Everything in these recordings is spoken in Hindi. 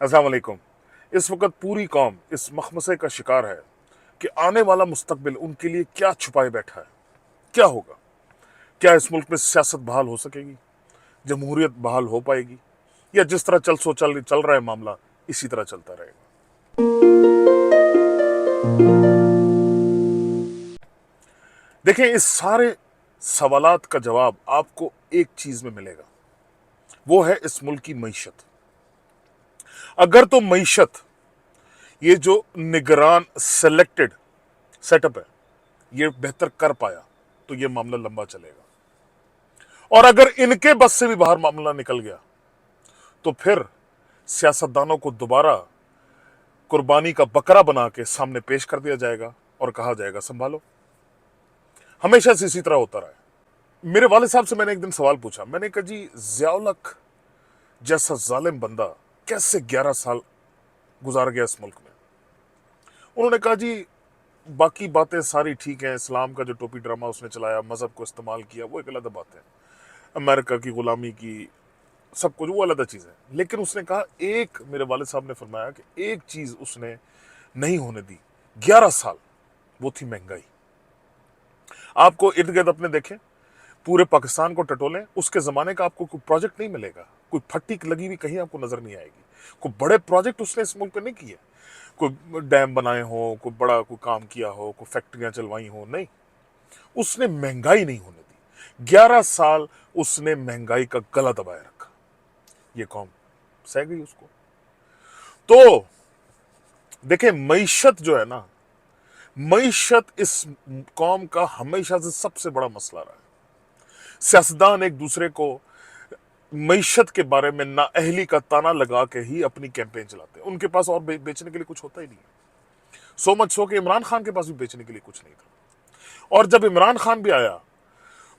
अस्सलाम वालेकुम। इस वक्त पूरी कौम इस मखमसे का शिकार है कि आने वाला मुस्तकबिल उनके लिए क्या छुपाए बैठा है। क्या होगा? क्या इस मुल्क में सियासत बहाल हो सकेगी? जमहूरियत बहाल हो पाएगी? या जिस तरह चल रहा है मामला इसी तरह चलता रहेगा? देखें, इस सारे सवालात का जवाब आपको एक चीज में मिलेगा। वो है इस मुल्क की मईशत। अगर तो मईशत, ये जो निगरान सेलेक्टेड सेटअप है, ये बेहतर कर पाया तो ये मामला लंबा चलेगा। और अगर इनके बस से भी बाहर मामला निकल गया तो फिर सियासतदानों को दोबारा कुर्बानी का बकरा बना के सामने पेश कर दिया जाएगा और कहा जाएगा संभालो। हमेशा से इसी तरह होता रहा है। मेरे वाले साहब से मैंने एक दिन सवाल पूछा। मैंने कहा, जी जियाउल-हक जैसा जालिम बंदा कैसे 11 साल गुजार गया इस मुल्क में? उन्होंने कहा, जी बाकी बातें सारी ठीक हैं, इस्लाम का जो टोपी ड्रामा उसने चलाया, मजहब को इस्तेमाल किया, वो एक अलग बात है, अमेरिका की गुलामी की, सब कुछ वो अलग चीज है। लेकिन उसने कहा, एक, मेरे वाले साहब ने फरमाया कि एक चीज उसने नहीं होने दी 11 साल, वो थी महंगाई। आपको इर्द गिर्द अपने देखें, पूरे पाकिस्तान को टटोलें, उसके जमाने का आपको कोई प्रोजेक्ट नहीं मिलेगा, कोई फट्टी लगी हुई कहीं आपको नजर नहीं आएगी। कोई बड़े प्रोजेक्ट उसने इस मुल्क में नहीं किए, कोई डैम बनाए हो, कोई बड़ा कोई काम किया हो, कोई फैक्ट्रियां चलवाई हो, नहीं। उसने महंगाई नहीं होने दी 11 साल। उसने महंगाई का गला दबाए रखा। ये कौम सह गई उसको। तो देखें, मईशत जो है ना, मईशत इस कौम का हमेशा से सबसे बड़ा मसला रहा है। सियासतदान एक दूसरे को मईशत के बारे में नाअहली का ताना लगा के ही अपनी कैंपेन चलाते हैं। उनके पास और बेचने के लिए कुछ होता ही नहीं है। सो मच सो कि इमरान खान के पास भी बेचने के लिए कुछ नहीं था। और जब इमरान खान भी आया,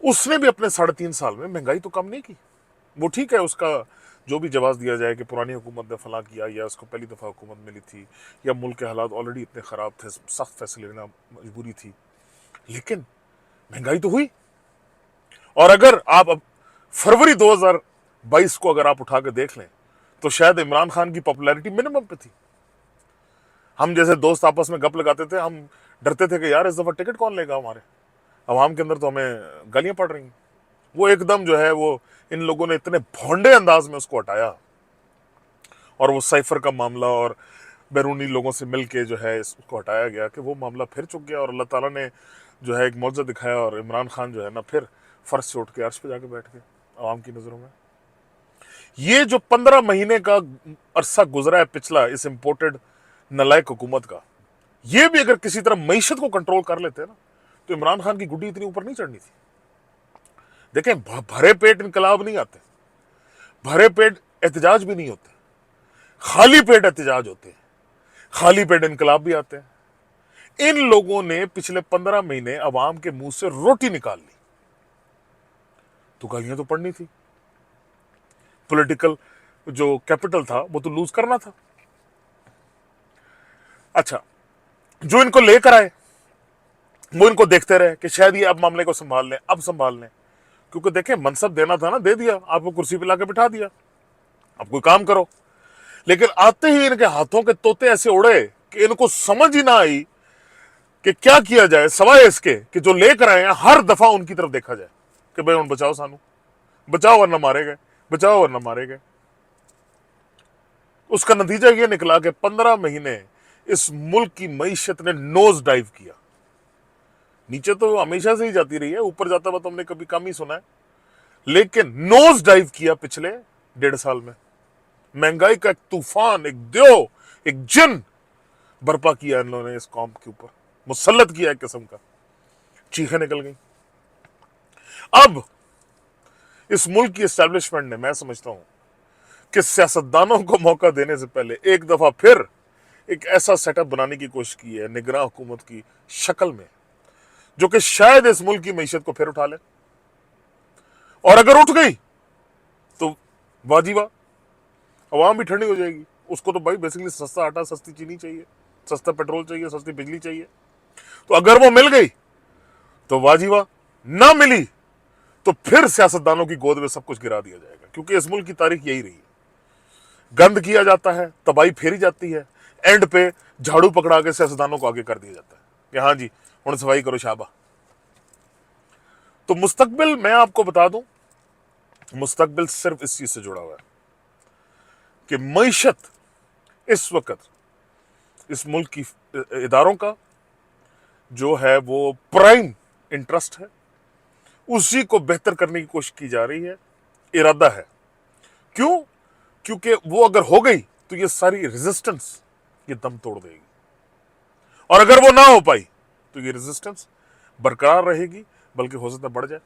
उसने भी अपने 3.5 साल में महंगाई तो कम नहीं की। वो ठीक है, उसका जो भी जवाब दिया जाए कि पुरानी हुकूमत ने फला किया, या उसको पहली दफ़ा हुकूमत मिली थी, या मुल्क के हालात ऑलरेडी इतने ख़राब थे, सख्त फैसले लेना मजबूरी थी, लेकिन महंगाई तो हुई। और अगर आप अब फरवरी 2022 को अगर आप उठा के देख लें तो शायद इमरान खान की पॉपुलैरिटी मिनिमम पे थी। हम जैसे दोस्त आपस में गप लगाते थे, हम डरते थे कि यार इस दफ़ा टिकट कौन लेगा हमारे, अवाम के अंदर तो हमें गालियां पड़ रही हैं। वो एकदम जो है, वो इन लोगों ने इतने भोंडे अंदाज में उसको हटाया, और वो साइफर का मामला और बैरूनी लोगों से मिल के जो है इसको हटाया गया कि वो मामला फिर चुक गया। और अल्लाह ताला ने जो है एक मौजज़ा दिखाया, और इमरान खान जो है ना फिर फर्श से उठ के अर्श पे जाके बैठ गए आवाम की नज़रों में। ये जो 15 महीने का अरसा गुजरा है पिछला इस इम्पोर्टेड नलायक हुकूमत का, ये भी अगर किसी तरह मईशत को कंट्रोल कर लेते ना तो इमरान खान की गुड्डी इतनी ऊपर नहीं चढ़नी थी। देखें, भरे पेट इनकलाब नहीं आते, भरे पेट एहतजाज भी नहीं होते, खाली पेट एहतजाज होते हैं, खाली पेट इनकलाब भी आते हैं। इन लोगों ने पिछले 15 महीने अवाम के मुंह से रोटी निकाल ली, तो गालियां तो पड़नी थी। पॉलिटिकल जो कैपिटल था वो तो लूज करना था। अच्छा, जो इनको लेकर आए वो इनको देखते रहे कि शायद ये अब मामले को संभाल लें, अब संभाल लें। क्योंकि देखें, मनसब देना था ना, दे दिया, आपको कुर्सी पे लाके बिठा दिया, अब कोई काम करो। लेकिन आते ही इनके हाथों के तोते ऐसे उड़े कि इनको समझ ही ना आई कि क्या किया जाए, सवाए इसके कि जो लेकर आए हैं हर दफा उनकी तरफ देखा जाए कि भाई उन बचाओ, सानू बचाओ वरना मारे गए, बचाओ वरना मारे गए। उसका नतीजा यह निकला कि 15 महीने इस मुल्क की मईशत ने नोज डाइव किया। नीचे तो हमेशा से ही जाती रही है, ऊपर जाता हुआ तो हमने कभी कम ही सुना है, लेकिन नोज डाइव किया पिछले 1.5 साल में। महंगाई का एक तूफान, एक द्यो, एक जिन बर्पा किया इन लोगों ने इस कौम के ऊपर, मुसल्लत किया एक किस्म का। चीखें निकल गई। अब इस मुल्क की एस्टैब्लिशमेंट ने, मैं समझता हूं कि सियासतदानों को मौका देने से पहले एक दफा फिर एक ऐसा सेटअप बनाने की कोशिश की है निगरान हुकूमत की शक्ल में, जो कि शायद इस मुल्क की मीशत को फिर उठा ले। और अगर उठ गई तो वाजिबा, अवाम भी ठंडी हो जाएगी। उसको तो भाई बेसिकली सस्ता आटा, सस्ती चीनी चाहिए, सस्ता पेट्रोल चाहिए, सस्ती बिजली चाहिए। तो अगर वो मिल गई तो वाजिबा, ना मिली तो फिर सियासतदानों की गोद में सब कुछ गिरा दिया जाएगा। क्योंकि इस मुल्क की तारीख यही रही है, गंद किया जाता है, तबाही फेरी जाती है, एंड पे झाड़ू पकड़ा के सियासतदानों को आगे कर दिया जाता है कि हाँ जी हुण सफाई करो शाबा। तो मुस्तकबिल मैं आपको बता दूं, मुस्तकबिल सिर्फ इस चीज से जुड़ा हुआ है कि मईशत इस वक्त इस मुल्क की इदारों का जो है वो प्राइम इंटरेस्ट है, उसी को बेहतर करने की कोशिश की जा रही है, इरादा है। क्यों? क्योंकि वो अगर हो गई तो ये सारी रेजिस्टेंस ये दम तोड़ देगी, और अगर वो ना हो पाई तो ये रेजिस्टेंस बरकरार रहेगी, बल्कि हो सकता है बढ़ जाए।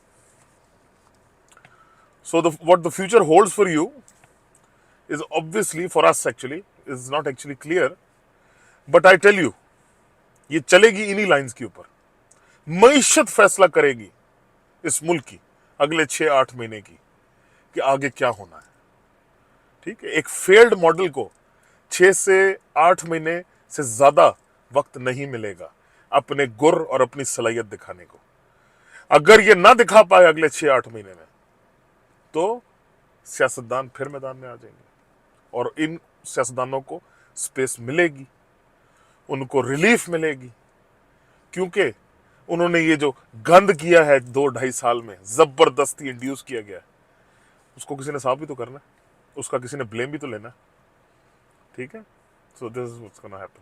So what the future holds for you is obviously for us actually is not actually clear, but I tell you ये चलेगी इन्हीं लाइंस के ऊपर। मईशत फैसला करेगी इस मुल्क की अगले 6-8 महीने की कि आगे क्या होना है। ठीक है, एक फेल्ड मॉडल को 6 से 8 महीने से ज्यादा वक्त नहीं मिलेगा अपने गुर और अपनी सलाहियत दिखाने को। अगर ये ना दिखा पाए अगले 6-8 महीने में तो सियासतदान फिर मैदान में आ जाएंगे, और इन सियासतदानों को स्पेस मिलेगी, उनको रिलीफ मिलेगी, क्योंकि उन्होंने ये जो गंद किया है 2-2.5 साल में, जबरदस्ती इंड्यूस किया गया है, उसको किसी ने साफ भी तो करना है, उसका किसी ने ब्लेम भी तो लेना है। ठीक है, so this is what's gonna happen.